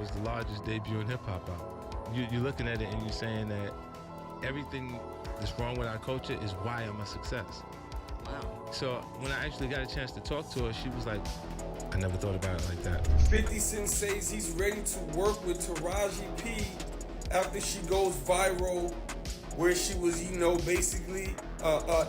was the largest debut in hip-hop album. You're looking at it and you're saying that everything that's wrong with our culture is why I'm a success. Wow. So when I actually got a chance to talk to her, she was like, I never thought about it like that. 50 Cent says he's ready to work with Taraji P after she goes viral, where she was, basically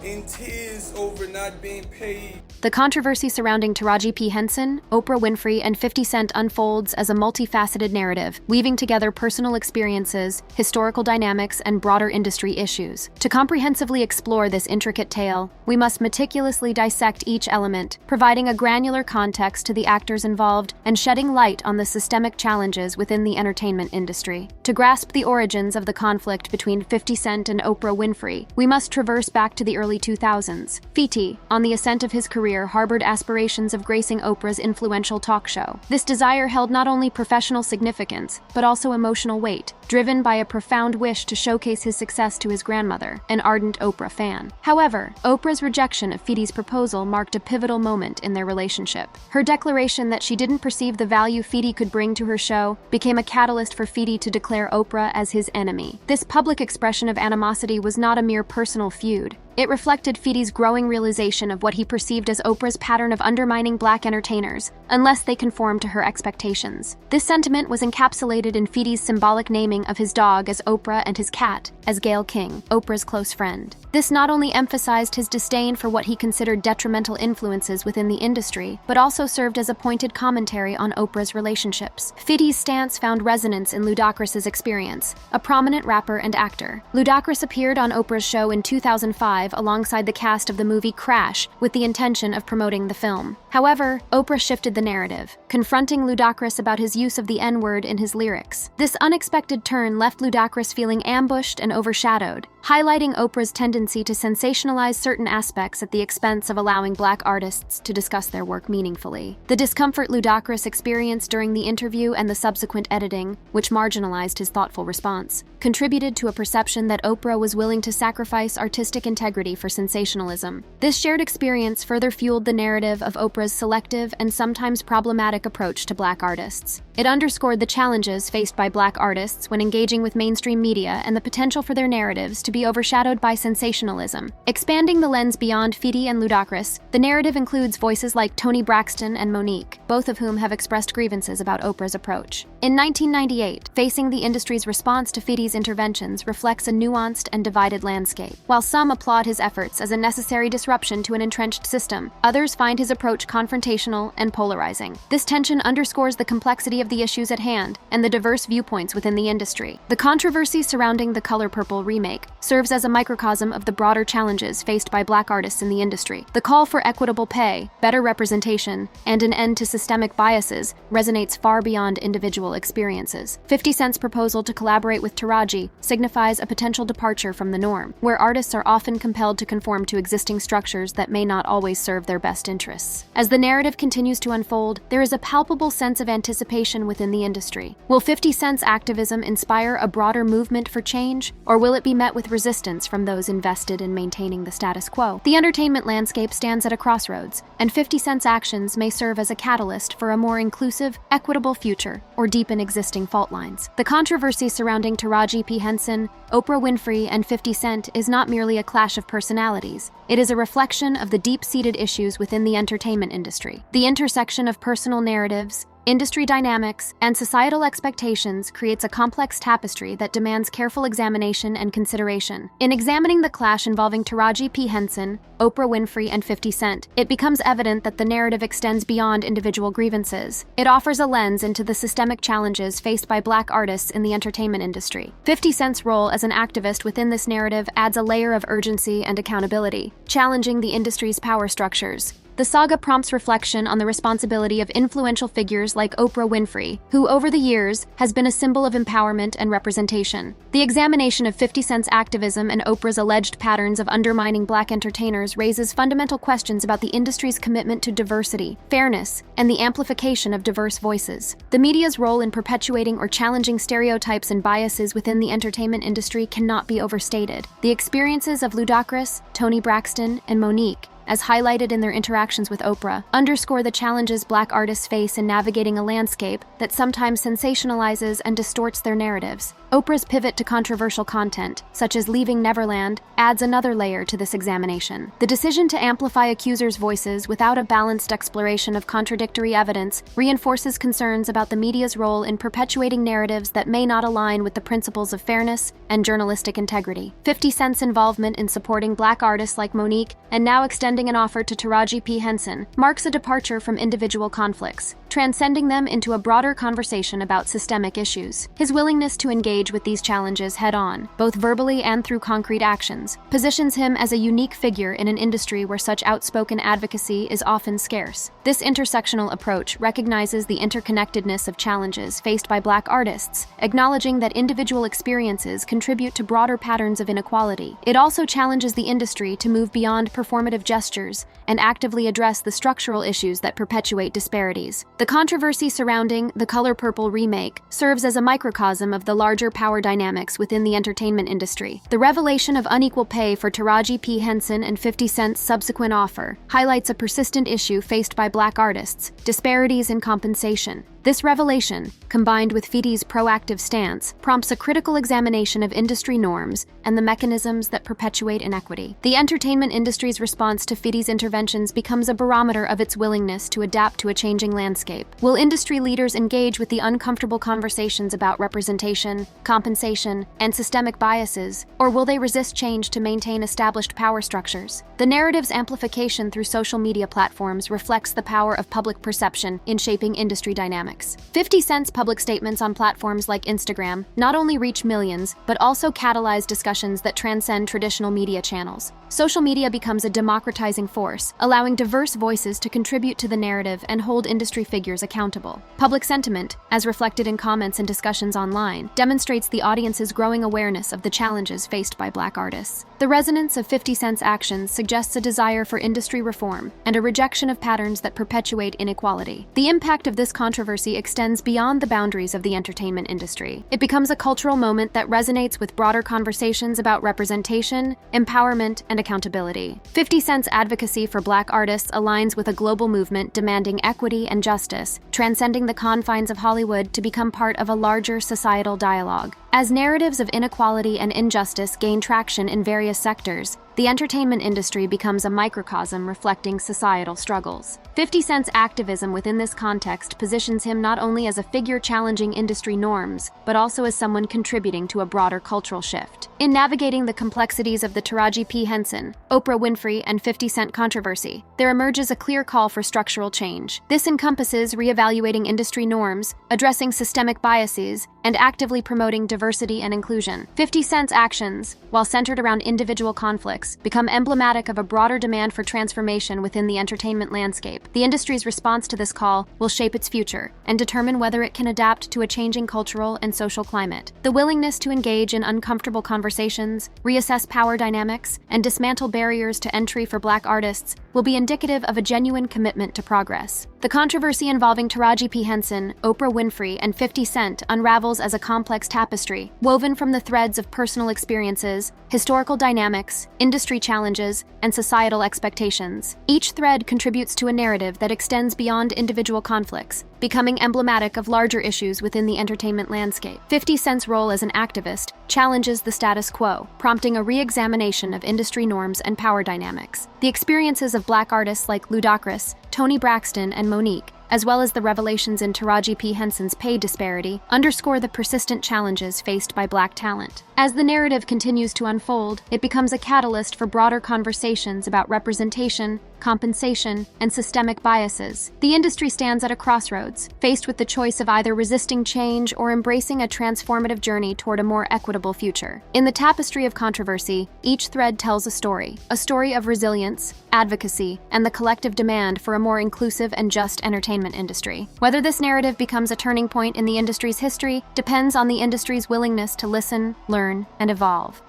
in tears over not being paid. The controversy surrounding Taraji P. Henson, Oprah Winfrey, and 50 Cent unfolds as a multifaceted narrative, weaving together personal experiences, historical dynamics, and broader industry issues. To comprehensively explore this intricate tale, we must meticulously dissect each element, providing a granular context to the actors involved and shedding light on the systemic challenges within the entertainment industry. To grasp the origins of the conflict between 50 Cent and Oprah Winfrey, we must traverse back to the early 2000s. Fiti, on the ascent of his career, harbored aspirations of gracing Oprah's influential talk show. This desire held not only professional significance, but also emotional weight, driven by a profound wish to showcase his success to his grandmother, an ardent Oprah fan. However, Oprah's rejection of Fiti's proposal marked a pivotal moment in their relationship. Her declaration that she didn't perceive the value Fiti could bring to her show became a catalyst for Fiti to declare Oprah as his enemy. This public expression of animosity was not a mere personal feud. It reflected Fiti's growing realization of what he perceived as Oprah's pattern of undermining Black entertainers, unless they conformed to her expectations. This sentiment was encapsulated in Fiti's symbolic naming of his dog as Oprah and his cat as Gayle King, Oprah's close friend. This not only emphasized his disdain for what he considered detrimental influences within the industry, but also served as a pointed commentary on Oprah's relationships. Fiti's stance found resonance in Ludacris's experience, a prominent rapper and actor. Ludacris appeared on Oprah's show in 2005 alongside the cast of the movie Crash with the intention of promoting the film. However, Oprah shifted the narrative, confronting Ludacris about his use of the N-word in his lyrics. This unexpected turn left Ludacris feeling ambushed and overshadowed, highlighting Oprah's tendency to sensationalize certain aspects at the expense of allowing Black artists to discuss their work meaningfully. The discomfort Ludacris experienced during the interview and the subsequent editing, which marginalized his thoughtful response, contributed to a perception that Oprah was willing to sacrifice artistic integrity for sensationalism. This shared experience further fueled the narrative of Oprah's selective and sometimes problematic approach to Black artists. It underscored the challenges faced by Black artists when engaging with mainstream media and the potential for their narratives to be overshadowed by sensationalism. Expanding the lens beyond Fiti and Ludacris, the narrative includes voices like Toni Braxton and Monique, both of whom have expressed grievances about Oprah's approach. In 1998, facing the industry's response to Fiti's interventions reflects a nuanced and divided landscape. While some applaud his efforts as a necessary disruption to an entrenched system, others find his approach confrontational and polarizing. This tension underscores the complexity of the issues at hand and the diverse viewpoints within the industry. The controversy surrounding the Color Purple remake serves as a microcosm of the broader challenges faced by Black artists in the industry. The call for equitable pay, better representation, and an end to systemic biases resonates far beyond individual experiences. 50 Cent's proposal to collaborate with Taraji signifies a potential departure from the norm, where artists are often compelled to conform to existing structures that may not always serve their best interests. As the narrative continues to unfold, there is a palpable sense of anticipation within the industry. Will 50 Cent's activism inspire a broader movement for change, or will it be met with resistance from those invested in maintaining the status quo? The entertainment landscape stands at a crossroads, and 50 Cent's actions may serve as a catalyst for a more inclusive, equitable future, or deepen existing fault lines. The controversy surrounding Taraji P. Henson, Oprah Winfrey, and 50 Cent is not merely a clash of personalities. It is a reflection of the deep-seated issues within the entertainment industry. The intersection of personal narratives, industry dynamics, and societal expectations creates a complex tapestry that demands careful examination and consideration. In examining the clash involving Taraji P. Henson, Oprah Winfrey, and 50 Cent, it becomes evident that the narrative extends beyond individual grievances. It offers a lens into the systemic challenges faced by Black artists in the entertainment industry. 50 Cent's role as an activist within this narrative adds a layer of urgency and accountability, challenging the industry's power structures. The saga prompts reflection on the responsibility of influential figures like Oprah Winfrey, who over the years has been a symbol of empowerment and representation. The examination of 50 Cent's activism and Oprah's alleged patterns of undermining Black entertainers raises fundamental questions about the industry's commitment to diversity, fairness, and the amplification of diverse voices. The media's role in perpetuating or challenging stereotypes and biases within the entertainment industry cannot be overstated. The experiences of Ludacris, Toni Braxton, and Monique as highlighted in their interactions with Oprah, underscore the challenges Black artists face in navigating a landscape that sometimes sensationalizes and distorts their narratives. Oprah's pivot to controversial content, such as Leaving Neverland, adds another layer to this examination. The decision to amplify accusers' voices without a balanced exploration of contradictory evidence reinforces concerns about the media's role in perpetuating narratives that may not align with the principles of fairness and journalistic integrity. 50 Cent's involvement in supporting Black artists like Monique, and now extending an offer to Taraji P. Henson, marks a departure from individual conflicts, transcending them into a broader conversation about systemic issues. His willingness to engage with these challenges head-on, both verbally and through concrete actions, positions him as a unique figure in an industry where such outspoken advocacy is often scarce. This intersectional approach recognizes the interconnectedness of challenges faced by Black artists, acknowledging that individual experiences contribute to broader patterns of inequality. It also challenges the industry to move beyond performative gestures and actively address the structural issues that perpetuate disparities. The controversy surrounding The Color Purple remake serves as a microcosm of the larger power dynamics within the entertainment industry. The revelation of unequal pay for Taraji P. Henson and 50 Cent's subsequent offer highlights a persistent issue faced by Black artists: disparities in compensation. This revelation, combined with Fiti's proactive stance, prompts a critical examination of industry norms and the mechanisms that perpetuate inequity. The entertainment industry's response to Fiti's interventions becomes a barometer of its willingness to adapt to a changing landscape. Will industry leaders engage with the uncomfortable conversations about representation, compensation, and systemic biases, or will they resist change to maintain established power structures? The narrative's amplification through social media platforms reflects the power of public perception in shaping industry dynamics. 50 Cent's public statements on platforms like Instagram not only reach millions, but also catalyze discussions that transcend traditional media channels. Social media becomes a democratizing force, allowing diverse voices to contribute to the narrative and hold industry figures accountable. Public sentiment, as reflected in comments and discussions online, demonstrates the audience's growing awareness of the challenges faced by Black artists. The resonance of 50 Cent's actions suggests a desire for industry reform and a rejection of patterns that perpetuate inequality. The impact of this controversy extends beyond the boundaries of the entertainment industry. It becomes a cultural moment that resonates with broader conversations about representation, empowerment, and accountability. 50 Cent's advocacy for Black artists aligns with a global movement demanding equity and justice, transcending the confines of Hollywood to become part of a larger societal dialogue. As narratives of inequality and injustice gain traction in various sectors, the entertainment industry becomes a microcosm reflecting societal struggles. 50 Cent's activism within this context positions him not only as a figure challenging industry norms, but also as someone contributing to a broader cultural shift. In navigating the complexities of the Taraji P. Henson, Oprah Winfrey, and 50 Cent controversy, there emerges a clear call for structural change. This encompasses reevaluating industry norms, addressing systemic biases, and actively promoting diversity and inclusion. 50 Cent's actions, while centered around individual conflicts, become emblematic of a broader demand for transformation within the entertainment landscape. The industry's response to this call will shape its future and determine whether it can adapt to a changing cultural and social climate. The willingness to engage in uncomfortable conversations, reassess power dynamics, and dismantle barriers to entry for Black artists will be indicative of a genuine commitment to progress. The controversy involving Taraji P. Henson, Oprah Winfrey, and 50 Cent unravels as a complex tapestry, woven from the threads of personal experiences, historical dynamics, industry challenges, and societal expectations. Each thread contributes to a narrative that extends beyond individual conflicts, becoming emblematic of larger issues within the entertainment landscape. 50 Cent's role as an activist challenges the status quo, prompting a re-examination of industry norms and power dynamics. The experiences of Black artists like Ludacris, Toni Braxton, and Monique, as well as the revelations in Taraji P. Henson's pay disparity, underscore the persistent challenges faced by Black talent. As the narrative continues to unfold, it becomes a catalyst for broader conversations about representation, compensation, and systemic biases. The industry stands at a crossroads, faced with the choice of either resisting change or embracing a transformative journey toward a more equitable future. In the tapestry of controversy, each thread tells a story of resilience, advocacy, and the collective demand for a more inclusive and just entertainment industry. Whether this narrative becomes a turning point in the industry's history depends on the industry's willingness to listen, learn, and evolve.